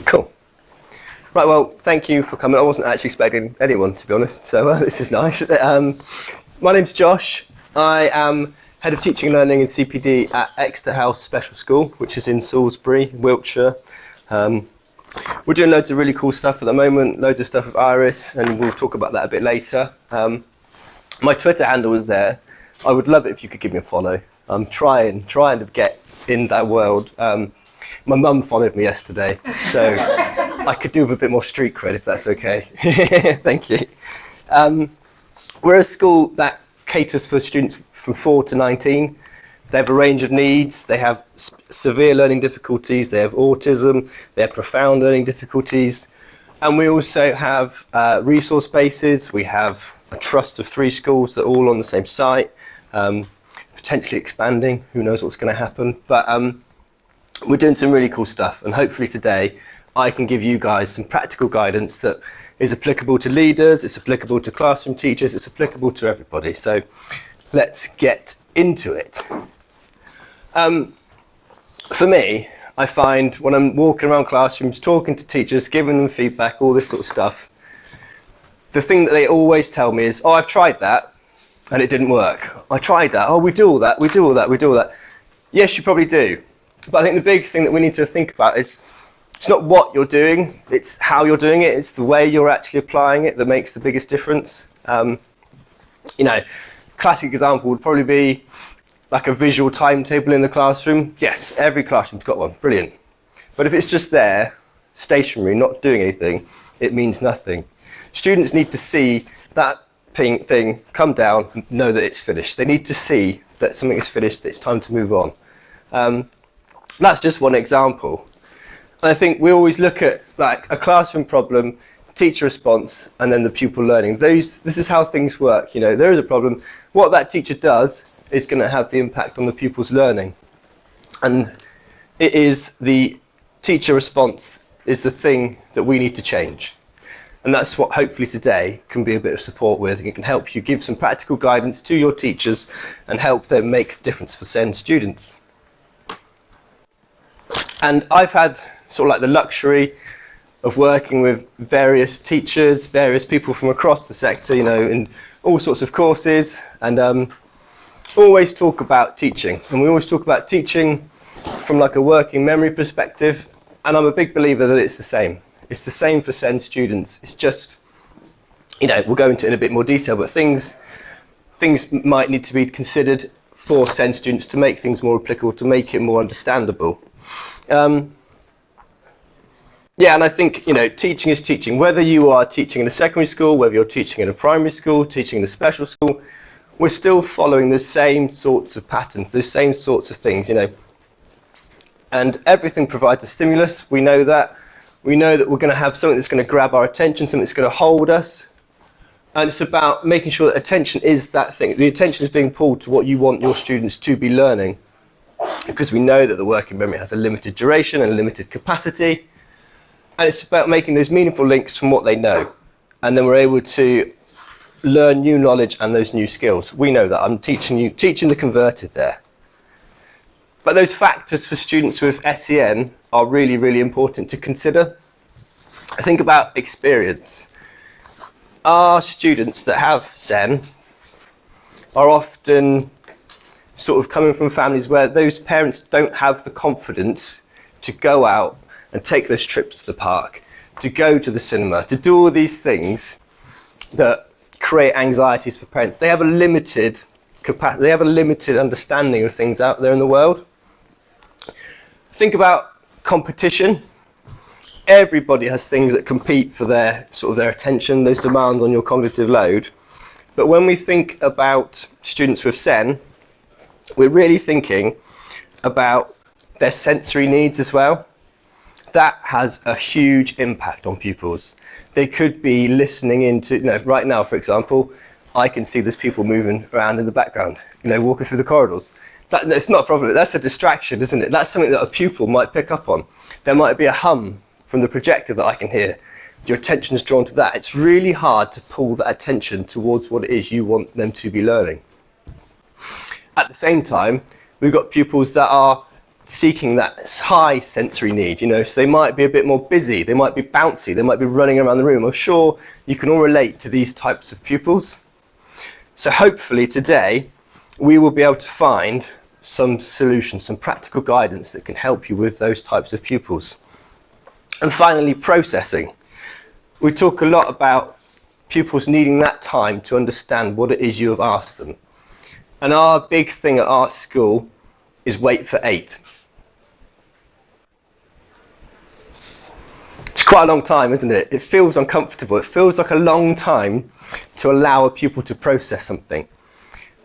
Cool. Right, well, thank you for coming. I wasn't actually expecting anyone, to be honest, so this is nice. My name's Josh. I am Head of Teaching and Learning in CPD at Exeter House Special School, which is in Salisbury, Wiltshire. We're doing loads of really cool stuff at the moment, loads of stuff with Iris, and we'll talk about that a bit later. My Twitter handle is there. I would love it if you could give me a follow. I'm trying to get in that world. My mum followed me yesterday, so I could do with a bit more street cred if that's okay. Thank you. We're a school that caters for students from 4 to 19. They have a range of needs. They have severe learning difficulties. They have autism. They have profound learning difficulties. And we also have resource bases. We have a trust of 3 schools that are all on the same site, potentially expanding. Who knows what's going to happen? But we're doing some really cool stuff. And hopefully today I can give you guys some practical guidance that is applicable to leaders, it's applicable to classroom teachers, it's applicable to everybody. So let's get into it. For me, I find when I'm walking around classrooms, talking to teachers, giving them feedback, all this sort of stuff, the thing that they always tell me is, oh, I've tried that and it didn't work. I tried that. Oh, we do all that, we do all that, we do all that. Yes, you probably do. But I think the big thing that we need to think about is it's not what you're doing, it's how you're doing it, it's the way you're actually applying it that makes the biggest difference. Classic example would probably be like a visual timetable in the classroom. Yes, every classroom's got one, brilliant. But if it's just there, stationary, not doing anything, it means nothing. Students need to see that thing come down and know that it's finished. They need to see that something is finished, that it's time to move on. That's just one example. And I think we always look at like a classroom problem, teacher response, and then the pupil learning. This is how things work. You know, there is a problem. What that teacher does is going to have the impact on the pupil's learning. And it is the teacher response is the thing that we need to change. And that's what hopefully today can be a bit of support with. It can help you give some practical guidance to your teachers and help them make the difference for SEN students. And I've had sort of like the luxury of working with various teachers, various people from across the sector, you know, in all sorts of courses, and always talk about teaching. And we always talk about teaching from like a working memory perspective, and I'm a big believer that it's the same. It's the same for SEN students. It's just, you know, we'll go into it in a bit more detail, but things might need to be considered for SEN students to make things more applicable, to make it more understandable. Yeah, and I think, you know, teaching is teaching. Whether you are teaching in a secondary school, whether you're teaching in a primary school, teaching in a special school, we're still following the same sorts of patterns, the same sorts of things, you know. And everything provides a stimulus. We know that. We know that we're going to have something that's going to grab our attention, something that's going to hold us. And it's about making sure that attention is that thing. The attention is being pulled to what you want your students to be learning. Because we know that the working memory has a limited duration and a limited capacity. And it's about making those meaningful links from what they know. And then we're able to learn new knowledge and those new skills. We know that. I'm teaching the converted there. But those factors for students with SEN are really, really important to consider. Think about experience. Our students that have SEN are often sort of coming from families where those parents don't have the confidence to go out and take those trips to the park, to go to the cinema, to do all these things that create anxieties for parents. They have a limited capacity, they have a limited understanding of things out there in the world. Think about competition. Everybody has things that compete for their attention, those demands on your cognitive load. But when we think about students with SEN, we're really thinking about their sensory needs as well. That has a huge impact on pupils. They could be listening into, you know, right now, for example, I can see there's people moving around in the background, you know, walking through the corridors. It's not a problem. That's a distraction, isn't it? That's something that a pupil might pick up on. There might be a hum from the projector that I can hear. Your attention is drawn to that. It's really hard to pull that attention towards what it is you want them to be learning. At the same time, we've got pupils that are seeking that high sensory need, you know, so they might be a bit more busy, they might be bouncy, they might be running around the room. I'm sure you can all relate to these types of pupils. So hopefully today we will be able to find some solutions, some practical guidance that can help you with those types of pupils. And finally, processing. We talk a lot about pupils needing that time to understand what it is you have asked them. And our big thing at our school is wait for 8. It's quite a long time, isn't it? It feels uncomfortable. It feels like a long time to allow a pupil to process something.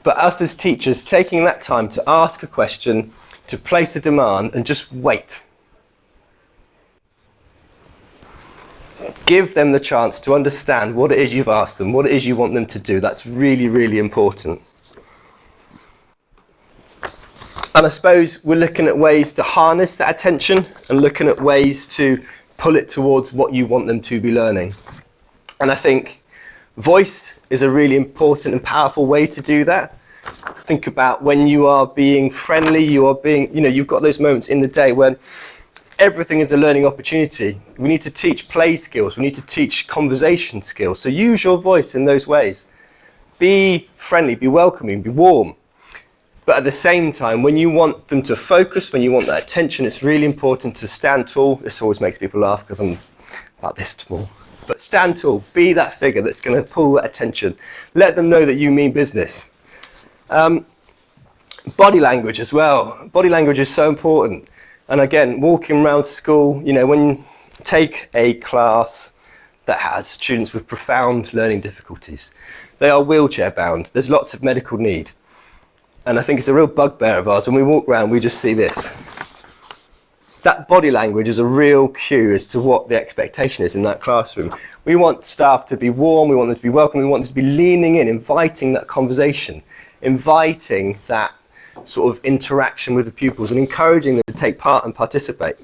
But us as teachers, taking that time to ask a question, to place a demand, and just wait. Give them the chance to understand what it is you've asked them, what it is you want them to do. That's really, really important. And I suppose we're looking at ways to harness that attention and looking at ways to pull it towards what you want them to be learning. And I think voice is a really important and powerful way to do that. Think about when you are being friendly, you are being, you know, you've got those moments in the day when everything is a learning opportunity. We need to teach play skills, we need to teach conversation skills. So use your voice in those ways. Be friendly, be welcoming, be warm. But at the same time, when you want them to focus, when you want that attention, it's really important to stand tall. This always makes people laugh because I'm about this tall. But stand tall, be that figure that's going to pull that attention. Let them know that you mean business. Body language as well. Body language is so important. And again, walking around school, you know, when you take a class that has students with profound learning difficulties, they are wheelchair bound. There's lots of medical need. And I think it's a real bugbear of ours. When we walk around, we just see this. That body language is a real cue as to what the expectation is in that classroom. We want staff to be warm, we want them to be welcome, we want them to be leaning in, inviting that conversation, inviting that sort of interaction with the pupils and encouraging them to take part and participate.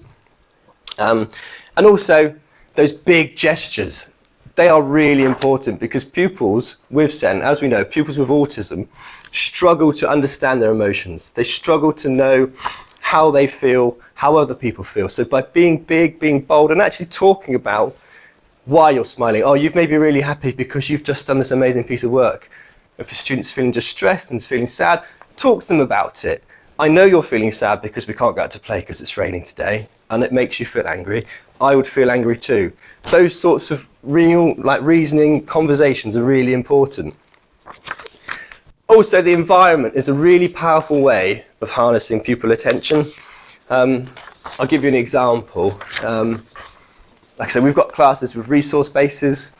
And also those big gestures. They are really important because pupils with SEN, as we know, pupils with autism struggle to understand their emotions. They struggle to know how they feel, how other people feel. So by being big, being bold, and actually talking about why you're smiling. Oh, you've made me really happy because you've just done this amazing piece of work. If a student's feeling distressed and feeling sad, talk to them about it. I know you're feeling sad because we can't go out to play because it's raining today, and it makes you feel angry. I would feel angry too. Those sorts of real, like reasoning conversations are really important. Also, the environment is a really powerful way of harnessing pupil attention. I'll give you an example. Like I said, we've got classes with resource bases.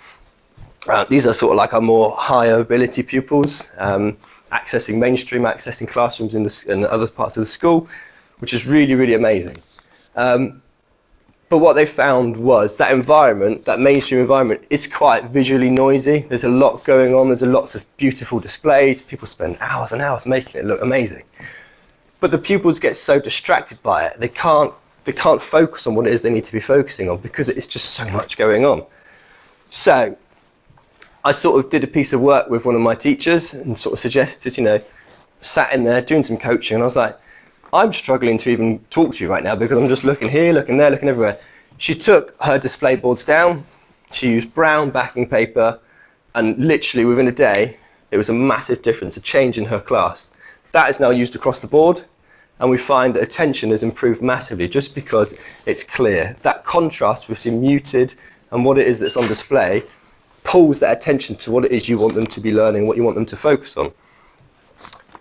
These are sort of like our more higher ability pupils, accessing mainstream, accessing classrooms in other parts of the school, which is really, really amazing. But what they found was that environment, that mainstream environment, is quite visually noisy. There's a lot going on, there's lots of beautiful displays, people spend hours and hours making it look amazing. But the pupils get so distracted by it, they can't focus on what it is they need to be focusing on because it's just so much going on. So I sort of did a piece of work with one of my teachers and sort of suggested, you know, sat in there doing some coaching, and I was like, I'm struggling to even talk to you right now because I'm just looking here, looking there, looking everywhere. She took her display boards down, she used brown backing paper, and literally within a day, it was a massive difference, a change in her class. That is now used across the board, and we find that attention has improved massively just because it's clear. That contrast between muted and what it is that's on display pulls that attention to what it is you want them to be learning, what you want them to focus on.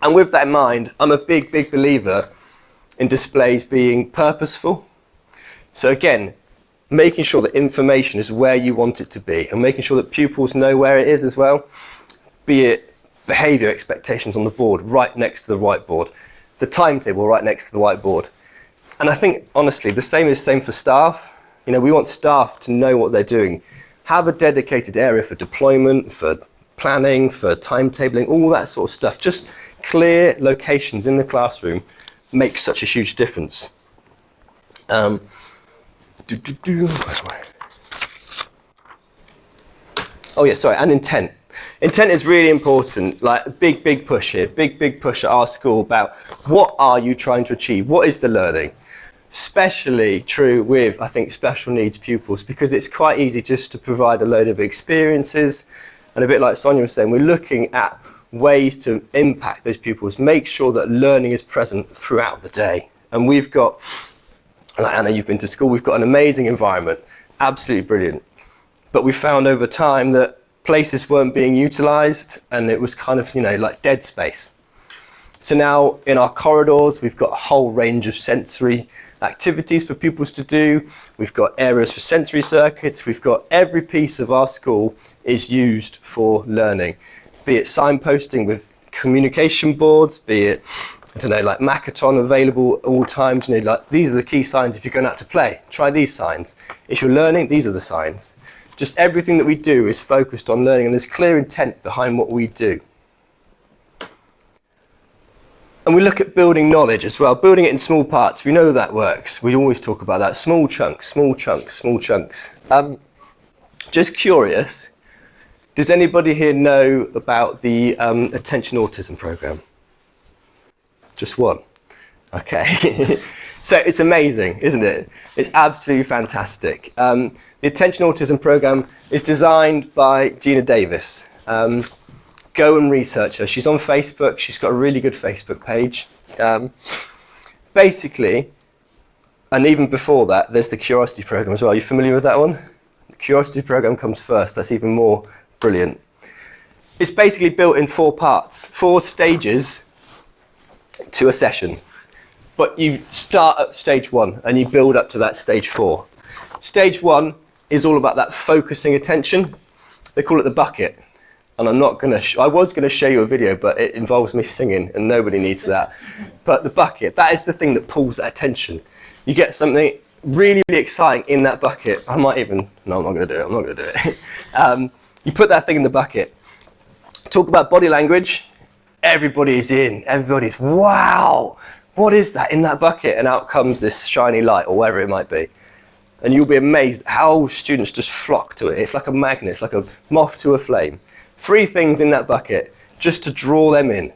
And with that in mind, I'm a big, big believer in displays being purposeful. So again, making sure that information is where you want it to be and making sure that pupils know where it is as well, be it behaviour expectations on the board right next to the whiteboard, the timetable right next to the whiteboard. And I think, honestly, the same is the same for staff. You know, we want staff to know what they're doing. Have a dedicated area for deployment, for planning, for timetabling, all that sort of stuff. Just clear locations in the classroom makes such a huge difference. Oh yeah, sorry, and intent. Intent is really important, like a big push here, big push at our school about what are you trying to achieve, what is the learning? Especially true with, I think, special needs pupils, because it's quite easy just to provide a load of experiences, and a bit like Sonia was saying, we're looking at ways to impact those pupils, make sure that learning is present throughout the day. And we've got, like Anna, you've been to school, we've got an amazing environment, absolutely brilliant. But we found over time that places weren't being utilised, and it was kind of, like dead space. So now in our corridors, we've got a whole range of sensory activities for pupils to do. We've got areas for sensory circuits. We've got every piece of our school is used for learning, be it signposting with communication boards, be it, I don't know, like Makaton available at all times. Like these are the key signs if you're going out to play. Try these signs. If you're learning, these are the signs. Just everything that we do is focused on learning, and there's clear intent behind what we do. And we look at building knowledge as well, building it in small parts. We know that works. We always talk about that. Small chunks, small chunks, small chunks. Just curious, does anybody here know about the Attention Autism Programme? Just one. Okay. So it's amazing, isn't it? It's absolutely fantastic. The Attention Autism Programme is designed by Gina Davis. Go and research her. She's on Facebook. She's got a really good Facebook page. Basically, and even before that, there's the Curiosity Programme as well. Are you familiar with that one? The Curiosity Programme comes first. That's even more brilliant. It's basically built in 4 parts, 4 stages to a session. But you start at stage 1 and you build up to that stage 4. Stage 1 is all about that focusing attention. They call it the bucket. And I'm not going to, I was going to show you a video, but it involves me singing and nobody needs that. But the bucket, that is the thing that pulls that attention. You get something really, really exciting in that bucket. I might even, no, I'm not going to do it, I'm not going to do it. You put that thing in the bucket. Talk about body language. Everybody's in, everybody's, wow, what is that in that bucket? And out comes this shiny light or whatever it might be. And you'll be amazed how students just flock to it. It's like a magnet, it's like a moth to a flame. 3 things in that bucket just to draw them in.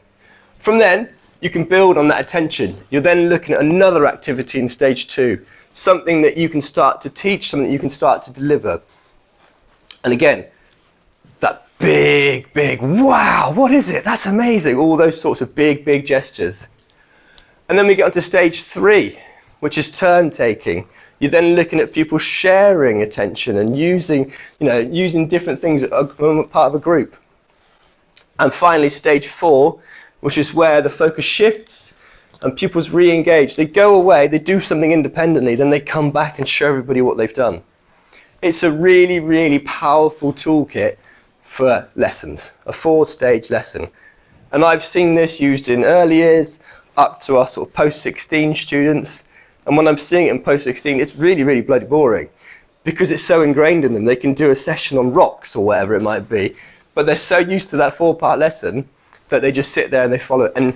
From then, you can build on that attention. You're then looking at another activity in stage 2, something that you can start to teach, something that you can start to deliver. And again, that big, wow, what is it? That's amazing. All those sorts of big gestures. And then we get on to stage 3, which is turn taking. You're then looking at people sharing attention and using different things as part of a group. And finally, stage 4, which is where the focus shifts and pupils re-engage. They go away, they do something independently, then they come back and show everybody what they've done. It's a really, really powerful toolkit for lessons, a 4-stage lesson. And I've seen this used in early years up to our sort of post-16 students. And when I'm seeing it in post-16, it's really, really bloody boring because it's so ingrained in them. They can do a session on rocks or whatever it might be, but they're so used to that 4-part lesson that they just sit there and they follow it. And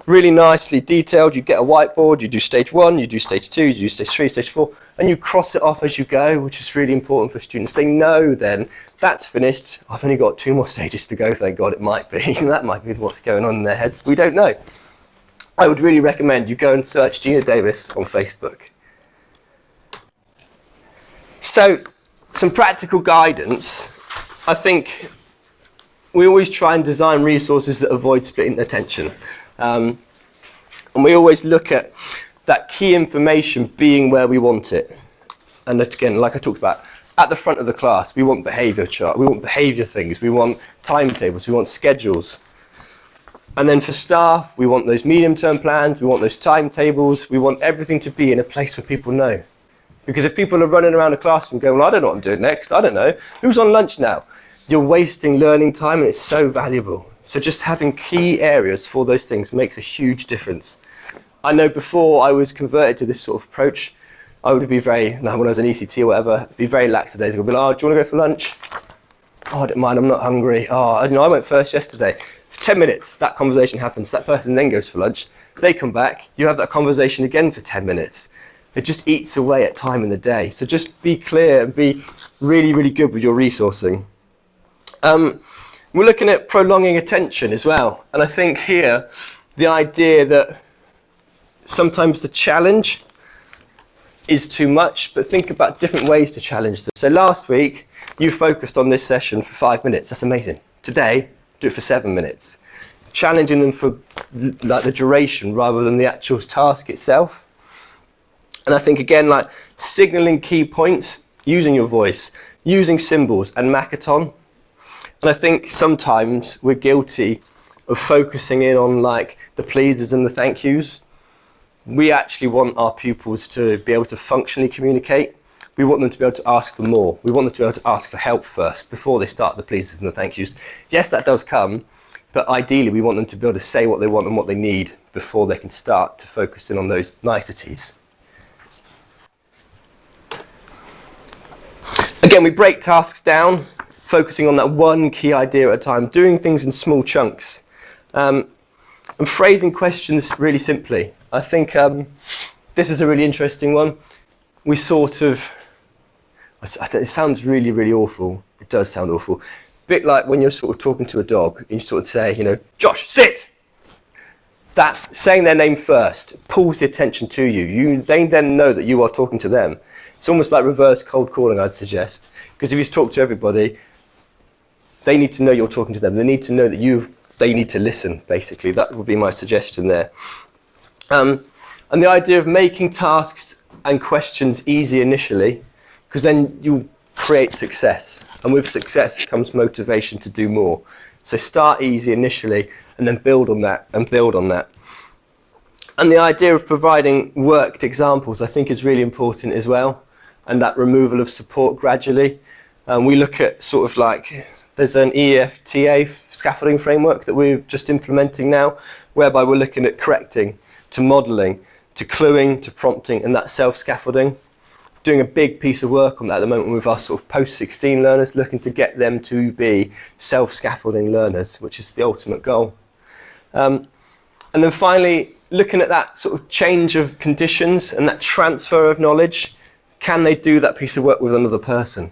really nicely detailed, you get a whiteboard, you do stage 1, you do stage 2, you do stage 3, stage 4, and you cross it off as you go, which is really important for students. They know then, that's finished, I've only got 2 more stages to go, thank God it might be. That might be what's going on in their heads, we don't know. I would really recommend you go and search Gina Davis on Facebook. So, some practical guidance. I think we always try and design resources that avoid splitting attention. And we always look at that key information being where we want it. And again, like I talked about, at the front of the class, we want behaviour chart, we want behaviour things, we want timetables, we want schedules. And then for staff, we want those medium-term plans, we want those timetables, we want everything to be in a place where people know. Because if people are running around a classroom going, well, I don't know what I'm doing next, I don't know, who's on lunch now? You're wasting learning time and it's so valuable. So just having key areas for those things makes a huge difference. I know before I was converted to this sort of approach, I would be very, when I was an ECT or whatever, be very lackadaisical. I'd be like, oh, do you want to go for lunch? Oh, I don't mind, I'm not hungry. Oh, I went first yesterday. For 10 minutes, that conversation happens. That person then goes for lunch. They come back. You have that conversation again for 10 minutes. It just eats away at time in the day. So just be clear and be really, really good with your resourcing. We're looking at prolonging attention as well. And I think here, the idea that sometimes the challenge is too much, but think about different ways to challenge them. So last week, you focused on this session for 5 minutes. That's amazing. Today, do it for 7 minutes. Challenging them for like the duration rather than the actual task itself. And I think again, like signaling key points, using your voice, using symbols and Makaton. And I think sometimes we're guilty of focusing in on like the pleases and the thank yous. We actually want our pupils to be able to functionally communicate. We want them to be able to ask for more. We want them to be able to ask for help first before they start the pleases and the thank yous. Yes, that does come, but ideally we want them to be able to say what they want and what they need before they can start to focus in on those niceties. Again, we break tasks down, focusing on that one key idea at a time, doing things in small chunks, and phrasing questions really simply. I think this is a really interesting one. We sort of, it sounds really, really awful. It does sound awful. A bit like when you're sort of talking to a dog, and you sort of say, you know, Josh, sit! That, saying their name first, pulls the attention to you. They then know that you are talking to them. It's almost like reverse cold calling, I'd suggest. Because if you talk to everybody, they need to know you're talking to them. They need to know that they need to listen, basically. That would be my suggestion there. And the idea of making tasks and questions easy initially, because then you'll create success. And with success comes motivation to do more. So start easy initially, and then build on that, and build on that. And the idea of providing worked examples, I think, is really important as well. And that removal of support gradually. We look at sort of like, there's an EFTA scaffolding framework that we're just implementing now, whereby we're looking at correcting, to modelling, to cluing, to prompting, and that self-scaffolding. Doing a big piece of work on that at the moment with our sort of post-16 learners, looking to get them to be self-scaffolding learners, which is the ultimate goal. And then finally, looking at that sort of change of conditions and that transfer of knowledge. Can they do that piece of work with another person?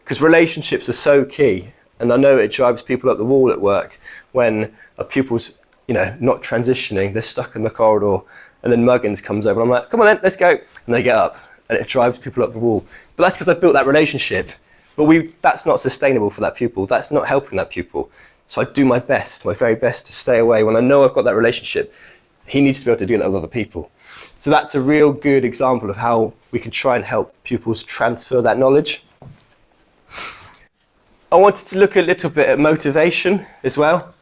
Because relationships are so key, and I know it drives people up the wall at work when a pupil's, you know, not transitioning, they're stuck in the corridor, and then Muggins comes over, and I'm like, come on then, let's go, and they get up, and it drives people up the wall. But that's because I built that relationship, but that's not sustainable for that pupil, that's not helping that pupil. So I do my best, my very best to stay away. When I know I've got that relationship, he needs to be able to do that with other people. So that's a real good example of how we can try and help pupils transfer that knowledge. I wanted to look a little bit at motivation as well,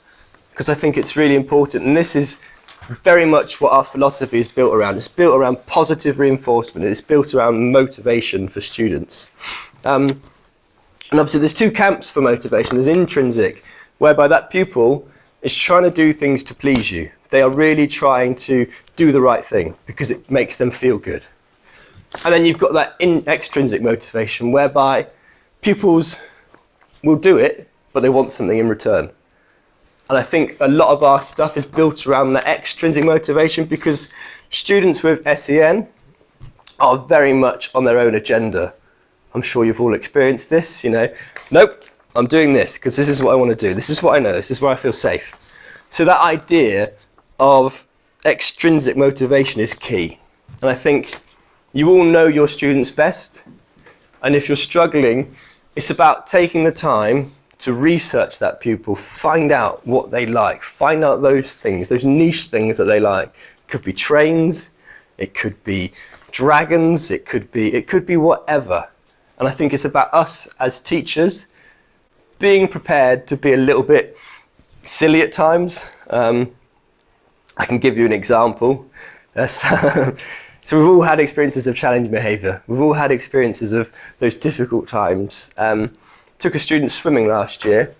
because I think it's really important, and this is very much what our philosophy is built around. It's built around positive reinforcement, and it's built around motivation for students. And obviously there's two camps for motivation. There's intrinsic, whereby that pupil is trying to do things to please you. They are really trying to do the right thing because it makes them feel good. And then you've got that extrinsic motivation, whereby pupils will do it, but they want something in return. And I think a lot of our stuff is built around that extrinsic motivation, because students with SEN are very much on their own agenda. I'm sure you've all experienced this, you know. Nope, I'm doing this because this is what I want to do. This is what I know. This is where I feel safe. So that idea of extrinsic motivation is key. And I think you all know your students best. And if you're struggling, it's about taking the time to research that pupil, find out what they like, find out those things, those niche things that they like. It could be trains, it could be dragons, it could be whatever. And I think it's about us as teachers being prepared to be a little bit silly at times. I can give you an example. So we've all had experiences of challenging behaviour. We've all had experiences of those difficult times. Took a student swimming last year,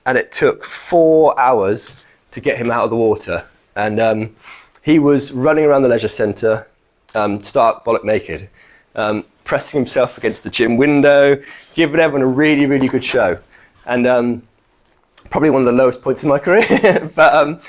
and it took 4 hours to get him out of the water. And he was running around the leisure centre, stark bollock naked, pressing himself against the gym window, giving everyone a really, really good show. And probably one of the lowest points in my career. But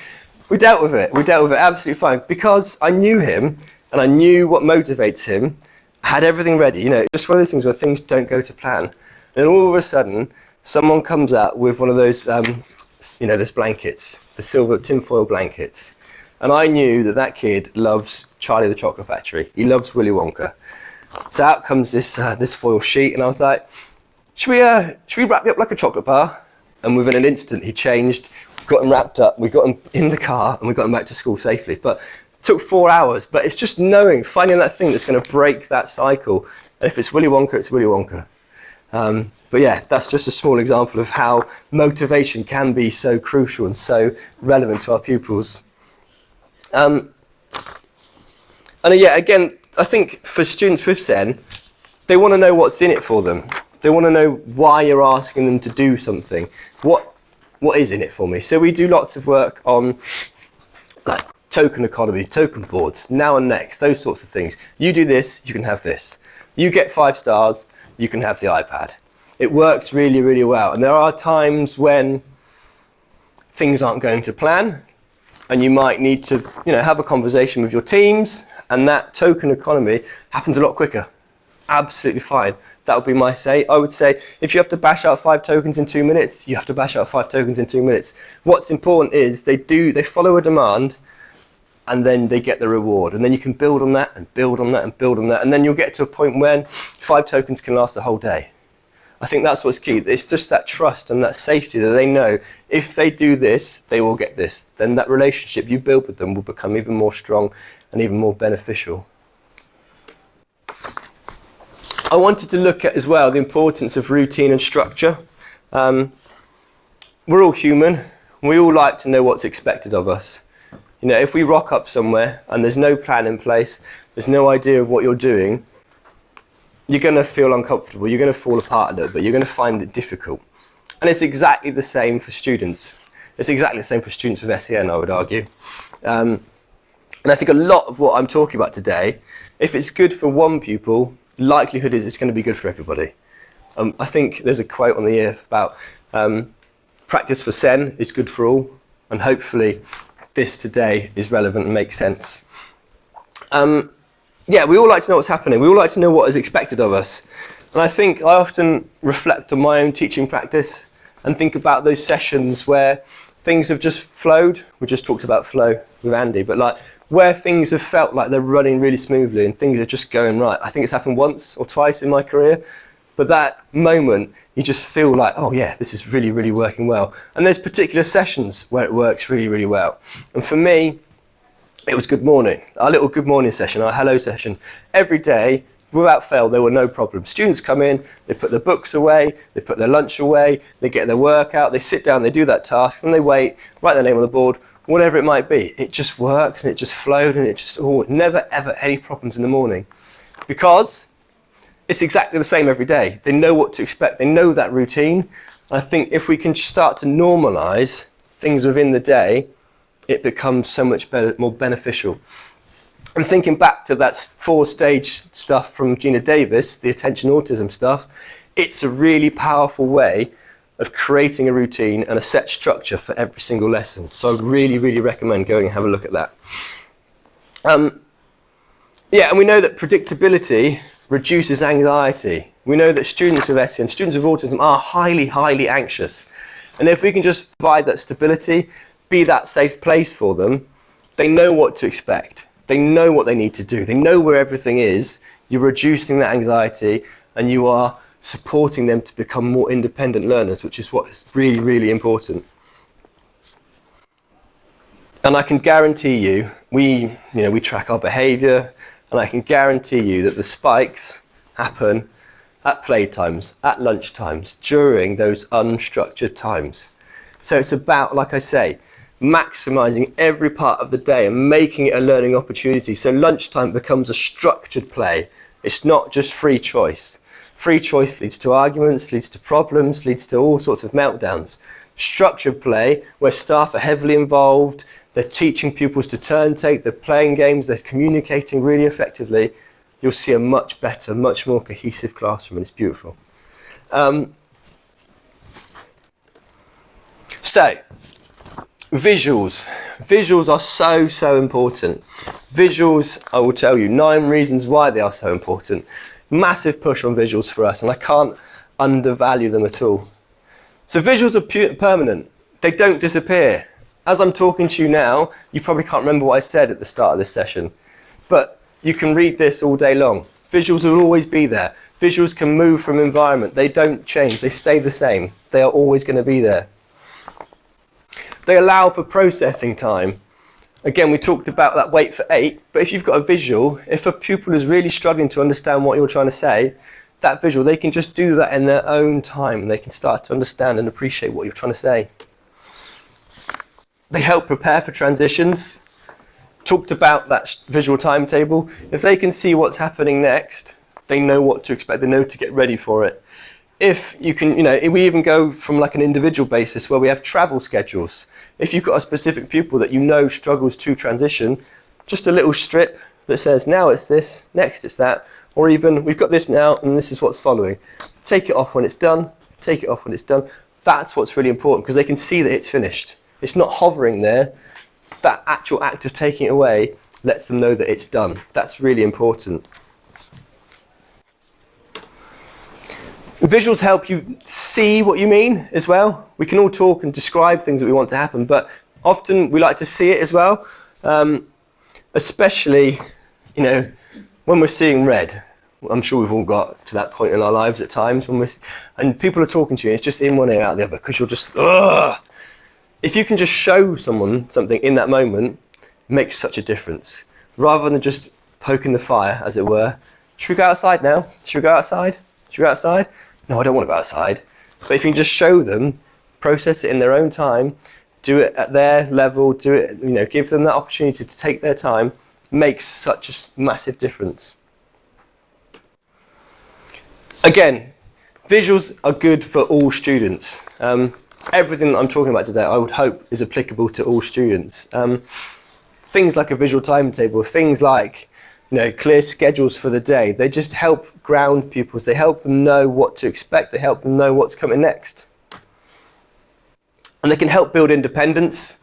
we dealt with it. We dealt with it absolutely fine, because I knew him and I knew what motivates him. I had everything ready. You know, just one of those things where things don't go to plan. And all of a sudden, someone comes out with one of those, those blankets, the silver tinfoil blankets. And I knew that that kid loves Charlie the Chocolate Factory. He loves Willy Wonka. So out comes this foil sheet, and I was like, should we wrap you up like a chocolate bar? And within an instant, he changed, got him wrapped up, we got him in the car, and we got him back to school safely. But it took 4 hours. But it's just finding that thing that's going to break that cycle. And if it's Willy Wonka, it's Willy Wonka. But yeah, that's just a small example of how motivation can be so crucial and so relevant to our pupils. And yeah, again, I think for students with SEN, they want to know what's in it for them. They want to know why you're asking them to do something. What is in it for me? So we do lots of work on like token economy, token boards, now and next, those sorts of things. You do this, you can have this. You get 5 stars, you can have the iPad. It works really, really well. And there are times when things aren't going to plan, and you might need to, have a conversation with your teams, and that token economy happens a lot quicker. Absolutely fine. That would be my say. I would say if you have to bash out 5 tokens in 2 minutes, you have to bash out 5 tokens in 2 minutes. What's important is they follow a demand, and then they get the reward, and then you can build on that and build on that and build on that, and then you'll get to a point when 5 tokens can last the whole day. I think that's what's key. It's just that trust and that safety that they know if they do this, they will get this. Then that relationship you build with them will become even more strong and even more beneficial. I wanted to look at as well the importance of routine and structure. We're all human. We all like to know what's expected of us. If we rock up somewhere and there's no plan in place, there's no idea of what you're doing, you're going to feel uncomfortable, you're going to fall apart a little bit, you're going to find it difficult. And it's exactly the same for students. It's exactly the same for students with SEN, I would argue. And I think a lot of what I'm talking about today, if it's good for one pupil, the likelihood is it's going to be good for everybody. I think there's a quote on the ear about practice for SEN is good for all, and hopefully this today is relevant and makes sense. Yeah, we all like to know what's happening. We all like to know what is expected of us. And I think I often reflect on my own teaching practice and think about those sessions where things have just flowed. We just talked about flow with Andy, but like where things have felt like they're running really smoothly and things are just going right. I think it's happened once or twice in my career, but that moment you just feel like, oh yeah, this is really, really working well. And there's particular sessions where it works really, really well. And for me, it was good morning, our little good morning session, our hello session. Every day, without fail, there were no problems. Students come in, they put their books away, they put their lunch away, they get their work out, they sit down, they do that task, and they wait, write their name on the board, whatever it might be. It just works, and it just flowed, and it just, never ever any problems in the morning. Because it's exactly the same every day. They know what to expect, they know that routine. I think if we can start to normalise things within the day, it becomes so much better, more beneficial. And thinking back to that 4-stage stuff from Gina Davis, the attention autism stuff, it's a really powerful way of creating a routine and a set structure for every single lesson. So I'd really, really recommend going and have a look at that. Yeah, and we know that predictability reduces anxiety. We know that students with SEN, students with autism are highly, highly anxious. And if we can just provide that stability, be that safe place for them, they know what to expect. They know what they need to do. They know where everything is. You're reducing that anxiety and you are supporting them to become more independent learners, which is what is really, really important. And I can guarantee you, we track our behaviour, and I can guarantee you that the spikes happen at playtimes, at lunchtimes, during those unstructured times. So it's about, like I say, maximising every part of the day and making it a learning opportunity. So lunchtime becomes a structured play. It's not just free choice. Free choice leads to arguments, leads to problems, leads to all sorts of meltdowns. Structured play, where staff are heavily involved, they're teaching pupils to turn take, they're playing games, they're communicating really effectively, you'll see a much better, much more cohesive classroom, and it's beautiful. So, visuals. Visuals are so, so important. Visuals, I will tell you, 9 reasons why they are so important. Massive push on visuals for us, and I can't undervalue them at all. So visuals are permanent. They don't disappear. As I'm talking to you now, you probably can't remember what I said at the start of this session, but you can read this all day long. Visuals will always be there. Visuals can move from environment. They don't change. They stay the same. They are always going to be there. They allow for processing time. Again, we talked about that wait for 8, but if you've got a visual, if a pupil is really struggling to understand what you're trying to say, that visual, they can just do that in their own time, and they can start to understand and appreciate what you're trying to say. They help prepare for transitions. Talked about that visual timetable. If they can see what's happening next, they know what to expect, they know to get ready for it. If you can, we even go from like an individual basis where we have travel schedules. If you've got a specific pupil that you know struggles to transition, just a little strip that says, now it's this, next it's that, or even, we've got this now and this is what's following. Take it off when it's done, take it off when it's done. That's what's really important, because they can see that it's finished. It's not hovering there. That actual act of taking it away lets them know that it's done. That's really important. Visuals help you see what you mean as well. We can all talk and describe things that we want to happen, but often we like to see it as well, especially, when we're seeing red. I'm sure we've all got to that point in our lives at times, and people are talking to you, and it's just in one ear, out the other, because you're just, ugh. If you can just show someone something in that moment, it makes such a difference. Rather than just poking the fire, as it were. Should we go outside now? Should we go outside? Should we go outside? No, I don't want to go outside. But if you can just show them, process it in their own time, do it at their level, do it, give them that opportunity to take their time, makes such a massive difference. Again, visuals are good for all students. Everything that I'm talking about today, I would hope, is applicable to all students. Things like a visual timetable, things like clear schedules for the day, they just help ground pupils. They help them know what to expect. They help them know what's coming next. And they can help build independence.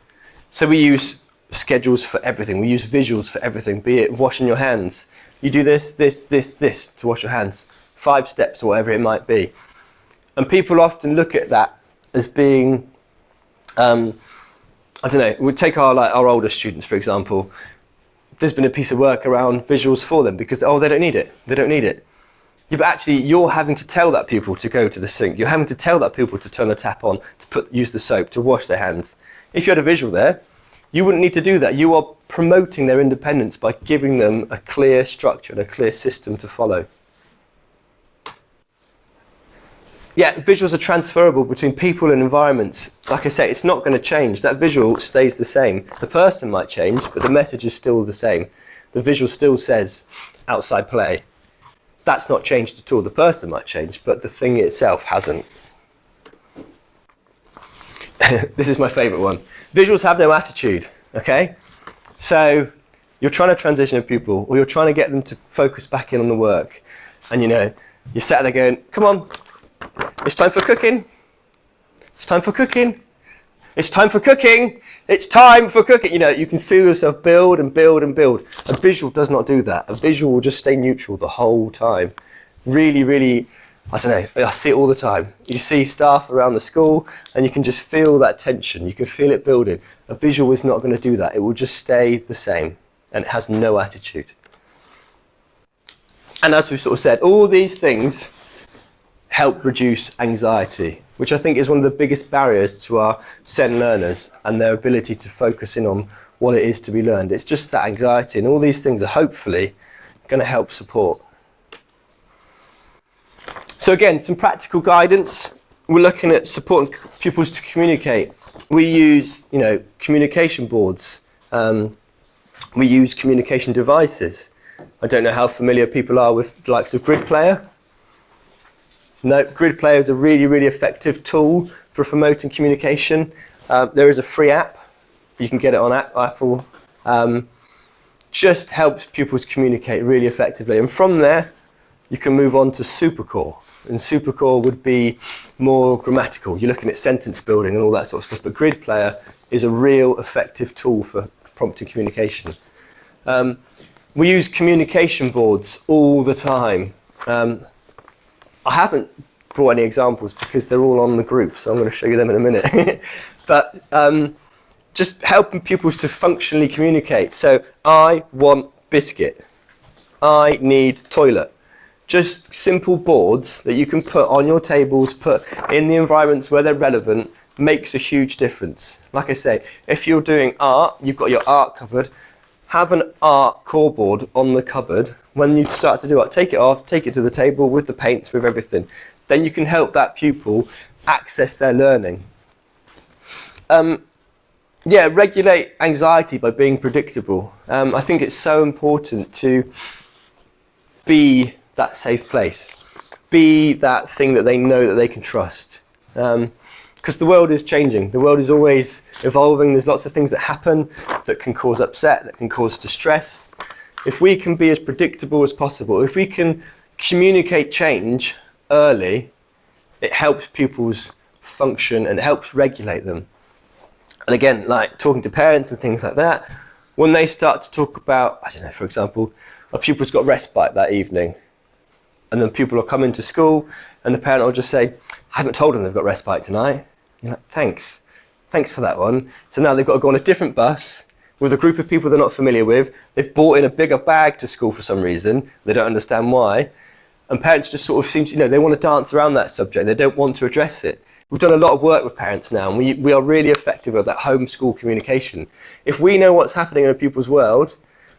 So we use schedules for everything. We use visuals for everything, be it washing your hands. You do this, this, this, this to wash your hands. 5 steps or whatever it might be. And people often look at that as being, I don't know, we take our older students, for example. There's been a piece of work around visuals for them because, they don't need it. They don't need it. Yeah, but actually, you're having to tell that pupil to go to the sink. You're having to tell that pupil to turn the tap on, to use the soap, to wash their hands. If you had a visual there, you wouldn't need to do that. You are promoting their independence by giving them a clear structure and a clear system to follow. Yeah, visuals are transferable between people and environments. Like I say, it's not going to change. That visual stays the same. The person might change, but the message is still the same. The visual still says outside play. That's not changed at all. The person might change, but the thing itself hasn't. This is my favourite one. Visuals have no attitude, okay? So you're trying to transition a pupil, or you're trying to get them to focus back in on the work, and you're sat there going, come on, it's time for cooking. It's time for cooking. It's time for cooking. It's time for cooking. You can feel yourself build and build and build. A visual does not do that. A visual will just stay neutral the whole time. Really, really, I don't know, I see it all the time. You see staff around the school and you can just feel that tension. You can feel it building. A visual is not going to do that. It will just stay the same and it has no attitude. And as we've sort of said, all these things help reduce anxiety, which I think is one of the biggest barriers to our SEN learners and their ability to focus in on what it is to be learned. It's just that anxiety, and all these things are hopefully going to help support. So again, some practical guidance. We're looking at supporting pupils to communicate. We use, communication boards. We use communication devices. I don't know how familiar people are with the likes of Grid Player. No, Grid Player is a really, really effective tool for promoting communication. There is a free app. You can get it on Apple. Just helps pupils communicate really effectively. And from there, you can move on to SuperCore. And SuperCore would be more grammatical. You're looking at sentence building and all that sort of stuff. But Grid Player is a real effective tool for prompting communication. We use communication boards all the time. I haven't brought any examples because they're all on the group, so I'm going to show you them in a minute. But just helping pupils to functionally communicate. So I want biscuit. I need toilet. Just simple boards that you can put on your tables, put in the environments where they're relevant, makes a huge difference. Like I say, if you're doing art, you've got your art cupboard, have an art core board on the cupboard. When you start to do art, take it off, take it to the table with the paints, with everything. Then you can help that pupil access their learning. Yeah, regulate anxiety by being predictable. I think it's so important to be that safe place. Be that thing that they know that they can trust. Because the world is changing. The world is always evolving. There's lots of things that happen that can cause upset, that can cause distress. If we can be as predictable as possible, if we can communicate change early, it helps pupils function and it helps regulate them. And again, like talking to parents and things like that, when they start to talk about, I don't know, for example, a pupil's got respite that evening, and then people will come into school and the parent will just say, I haven't told them they've got respite tonight. You're like, thanks for that one. So now they've got to go on a different bus with a group of people they're not familiar with. They've brought in a bigger bag to school for some reason. They don't understand why. And parents just sort of seem to, they want to dance around that subject. They don't want to address it. We've done a lot of work with parents now, and we are really effective at that homeschool communication. If we know what's happening in a pupil's world,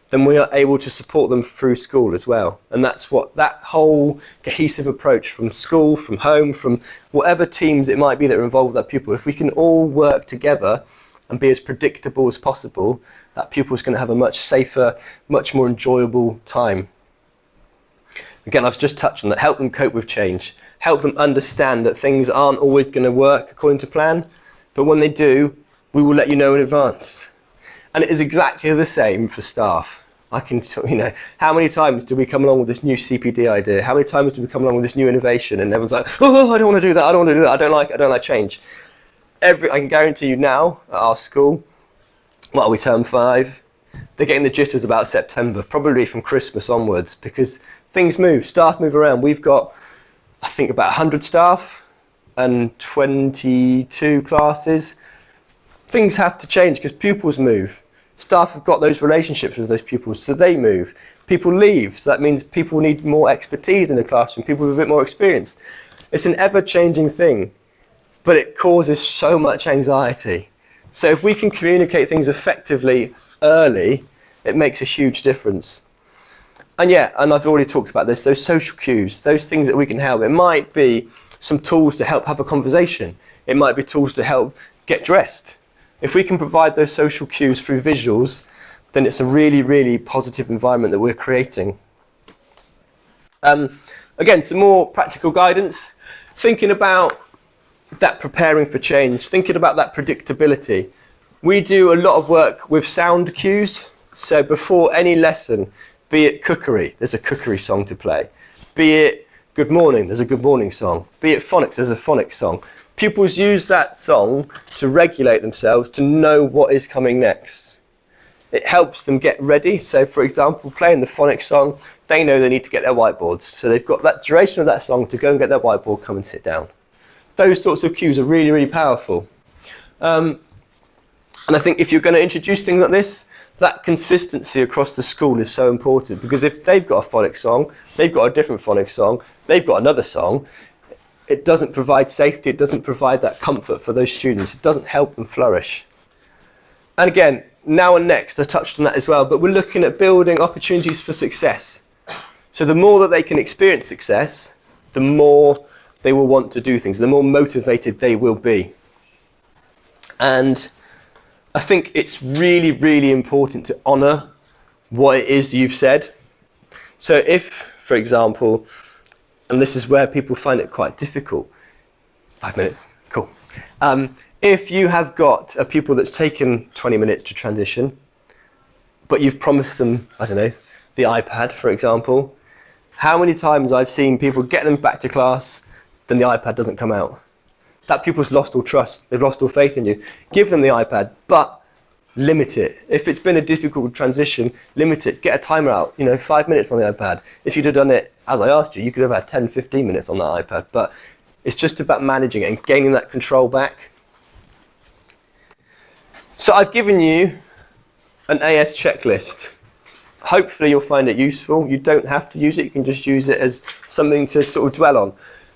then we are able to support them through school as well. And that's what that whole cohesive approach from school, from home, from whatever teams it might be that are involved with that pupil, if we can all work together and be as predictable as possible, that pupil's going to have a much safer, much more enjoyable time. Again, I've just touched on that. Help them cope with change. Help them understand that things aren't always going to work according to plan, but when they do, we will let you know in advance. And it is exactly the same for staff. I can, how many times do we come along with this new CPD idea? How many times do we come along with this new innovation? And everyone's like, oh, I don't want to do that. I don't want to do that. I don't like change. I can guarantee you now at our school, what are we, term 5? They're getting the jitters about September, probably from Christmas onwards, because things move, staff move around. We've got, I think, about 100 staff and 22 classes. Things have to change because pupils move. Staff have got those relationships with those pupils, so they move. People leave, so that means people need more expertise in the classroom, people with a bit more experience. It's an ever-changing thing, but it causes so much anxiety. So if we can communicate things effectively early, it makes a huge difference. And yeah, and I've already talked about this, those social cues, those things that we can help. It might be some tools to help have a conversation. It might be tools to help get dressed. If we can provide those social cues through visuals, then it's a really, really positive environment that we're creating. Again, some more practical guidance. Thinking about that preparing for change, thinking about that predictability. We do a lot of work with sound cues. So before any lesson, be it cookery, there's a cookery song to play. Be it good morning, there's a good morning song. Be it phonics, there's a phonics song. Pupils use that song to regulate themselves, to know what is coming next. It helps them get ready. So, for example, playing the phonics song, they know they need to get their whiteboards. So they've got that duration of that song to go and get their whiteboard, come and sit down. Those sorts of cues are really, really powerful. And I think if you're going to introduce things like this, that consistency across the school is so important, because if they've got a phonics song, they've got a different phonics song, they've got another song, it doesn't provide safety, it doesn't provide that comfort for those students, it doesn't help them flourish. And again, now and next, I touched on that as well, but we're looking at building opportunities for success. So the more that they can experience success, the more they will want to do things, the more motivated they will be. And I think it's really, really important to honour what it is you've said. So if, for example, and this is where people find it quite difficult. 5 minutes, cool. If you have got a pupil that's taken 20 minutes to transition, but you've promised them, I don't know, the iPad, for example, how many times I've seen people get them back to class, then the iPad doesn't come out. That pupil's lost all trust, they've lost all faith in you. Give them the iPad, but limit it. If it's been a difficult transition, limit it. Get a timer out, 5 minutes on the iPad. If you'd have done it as I asked you, you could have had 10, 15 minutes on that iPad. But It's just about managing it and gaining that control back. So I've given you an AS checklist. Hopefully you'll find it useful. You don't have to use it. You can just use it as something to sort of dwell on.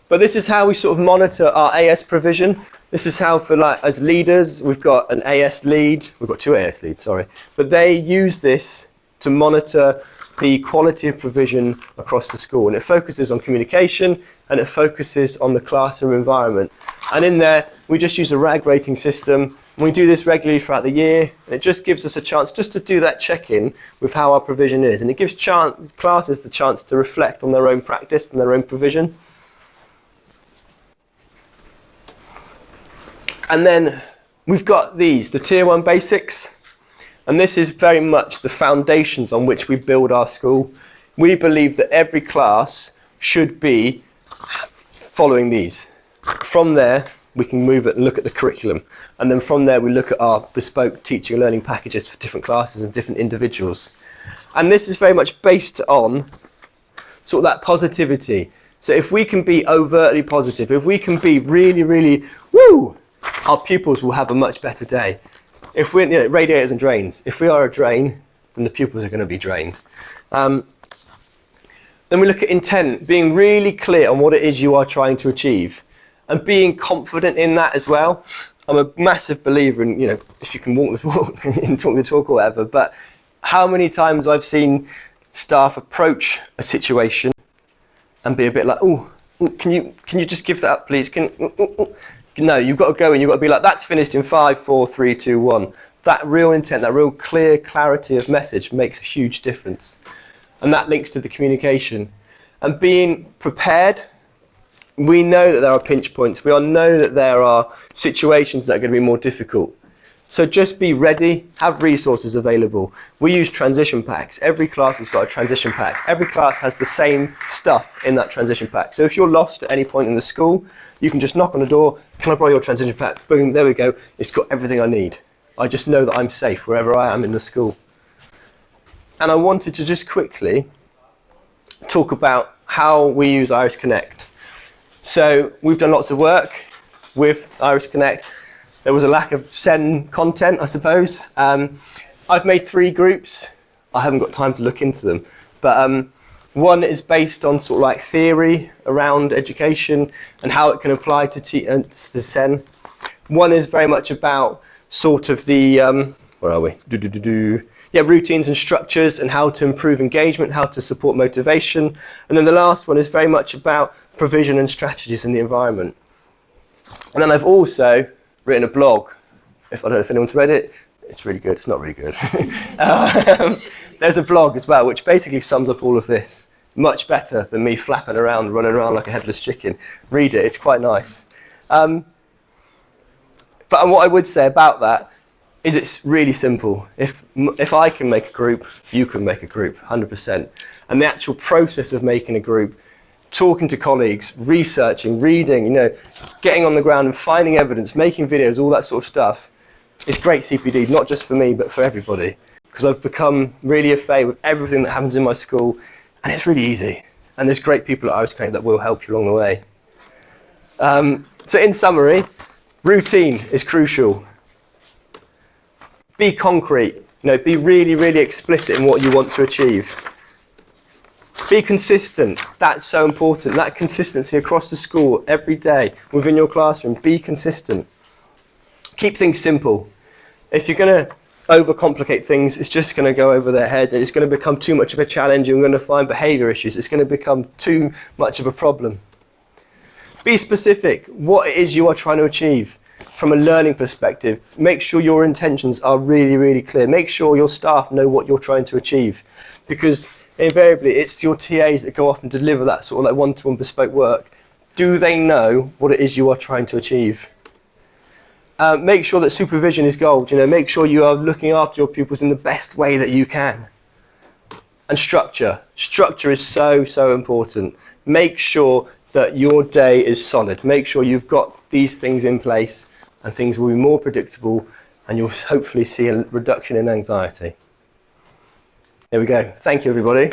But this is how we sort of monitor our AS provision. This is how, for like as leaders, we've got an AS lead. We've got 2 AS leads, sorry. But they use this to monitor the quality of provision across the school. And it focuses on communication, and it focuses on the classroom environment. And in there, we just use a RAG rating system. And we do this regularly throughout the year. And it just gives us a chance just to do that check-in with how our provision is. And it gives classes the chance to reflect on their own practice and their own provision. And then we've got these, the Tier 1 basics. And this is very much the foundations on which we build our school. We believe that every class should be following these. From there, we can move it and look at the curriculum. And then from there, we look at our bespoke teaching and learning packages for different classes and different individuals. And this is very much based on sort of that positivity. So if we can be overtly positive, if we can be really, really, woo, our pupils will have a much better day. If we're radiators and drains, if we are a drain, then the pupils are going to be drained. Then we look at intent, being really clear on what it is you are trying to achieve, and being confident in that as well. I'm a massive believer in, if you can walk the walk and talk the talk or whatever, but how many times I've seen staff approach a situation and be a bit like, oh, can you just give that up, please? No, you've got to go and you've got to be like, that's finished in 5, 4, 3, 2, 1. That real intent, that real clear clarity of message makes a huge difference. And that links to the communication. And being prepared, we know that there are pinch points. We all know that there are situations that are going to be more difficult. So just be ready, have resources available. We use transition packs. Every class has got a transition pack. Every class has the same stuff in that transition pack. So if you're lost at any point in the school, you can just knock on the door, can I borrow your transition pack? Boom, there we go. It's got everything I need. I just know that I'm safe wherever I am in the school. And I wanted to just quickly talk about how we use Iris Connect. So we've done lots of work with Iris Connect. There was a lack of SEN content, I suppose. I've made 3 groups. I haven't got time to look into them. But one is based on sort of like theory around education and how it can apply to SEN. One is very much about sort of the, where are we? Yeah, routines and structures and how to improve engagement, how to support motivation. And then the last one is very much about provision and strategies in the environment. And then I've also written a blog. I don't know if anyone's read it. It's really good. It's not really good. There's a blog as well, which basically sums up all of this. Much better than me flapping around, running around like a headless chicken. Read it. It's quite nice. But what I would say about that is it's really simple. If I can make a group, you can make a group, 100%. And the actual process of making a group, talking to colleagues, researching, reading, getting on the ground and finding evidence, making videos, all that sort of stuff, is great CPD, not just for me, but for everybody. Because I've become really au fait with everything that happens in my school, and it's really easy. And there's great people at Iris Connect that will help you along the way. So in summary, routine is crucial. Be concrete, be really, really explicit in what you want to achieve. Be consistent, that's so important. That consistency across the school, every day, within your classroom, be consistent. Keep things simple. If you're going to overcomplicate things, it's just going to go over their heads and it's going to become too much of a challenge. You're going to find behaviour issues. It's going to become too much of a problem. Be specific, what it is you are trying to achieve. From a learning perspective, make sure your intentions are really, really clear. Make sure your staff know what you're trying to achieve. Because invariably, it's your TAs that go off and deliver that sort of like one-to-one bespoke work. Do they know what it is you are trying to achieve? Make sure that supervision is gold. Make sure you are looking after your pupils in the best way that you can. And structure. Structure is so, so important. Make sure that your day is solid. Make sure you've got these things in place and things will be more predictable and you'll hopefully see a reduction in anxiety. There we go. Thank you, everybody.